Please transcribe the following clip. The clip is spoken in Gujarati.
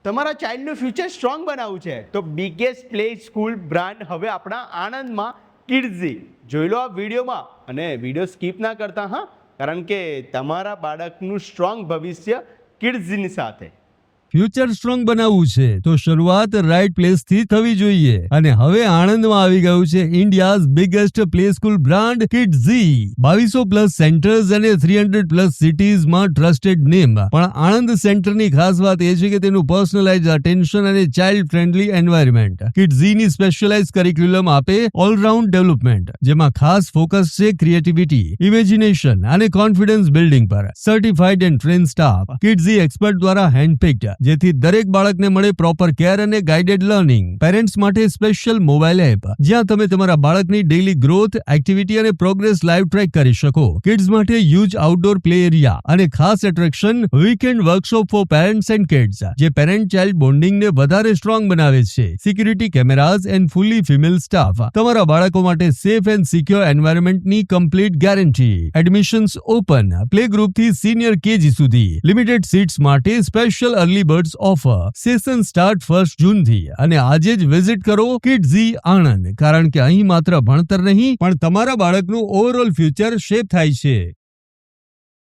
તમારા ચાઇલ્ડનું ફ્યુચર સ્ટ્રોંગ બનાવવું છે તો બિગેસ્ટ પ્લે સ્કૂલ બ્રાન્ડ હવે આપણા આણંદમાં કિડ્ઝી જોઈ લો આ વિડીયોમાં અને વિડીયો સ્કીપ ના કરતા હા, કારણ કે તમારા બાળકનું સ્ટ્રોંગ ભવિષ્ય કિડ્ઝીની સાથે. ફ્યુચર સ્ટ્રોંગ બનાવવું છે તો શરૂઆત રાઇટ પ્લેસ થી થવી જોઈએ અને હવે આણંદમાં આવી ગયું છે India's biggest play school brand Kidzee. 2200 plus centres અને 300 પ્લસ સિટીઝમાં ટ્રસ્ટેડ નેમ. પણ આણંદ સેન્ટરની ખાસ વાત એ છે કે તેનું પર્સનલાઇઝ અટેન્શન અને ચાઇલ્ડ ફ્રેન્ડલી એન્વાયરમેન્ટ. કિડ્ઝીની સ્પેશિયલાઇઝ કરિક્યુલમ આપે ઓલરાઉન્ડ ડેવલપમેન્ટ, જેમાં ખાસ ફોકસ છે ક્રિએટિવિટી, ઇમેજિનેશન અને કોન્ફિડન્સ બિલ્ડિંગ પર. Certified and train staff. Kidzee expert દ્વારા હેન્ડપિક્ડ, જેથી દરેક બાળકને મળે પ્રોપર કેર અને ગાઇડેડ લર્નિંગ. પેરેન્ટ્સ માટે સ્પેશિયલ મોબાઈલ એપ, જ્યાં તમે તમારા બાળકની ડેઇલી ગ્રોથ, એક્ટિવિટી અને પ્રોગ્રેસ લાઈવ ટ્રેક કરી શકો. કિડ્સ માટે હ્યુજ આઉટડોર પ્લે એરિયા અને ખાસ attraction weekend workshop for parents and kids, જે પેરેન્ટ ચાઇલ્ડ બોન્ડિંગને વધારે સ્ટ્રોંગ બનાવે છે. Security cameras and fully female staff. તમારા બાળકો માટે સેફ એન્ડ સિક્યોર એન્વાયરમેન્ટની complete guarantee. Admissions open, play ગ્રુપથી સિનિયર કેજી સુધી. લિમિટેડ સીટ્સ માટે special early birds offer. Session start 1 જૂનથી અને આજે જ વિઝિટ કરો કિડ્ઝી આણંદ, કારણ કે અહીં માત્ર ભણતર નહીં પણ તમારા બાળકનું ઓવરઓલ ફ્યુચર શેપ થાય છે.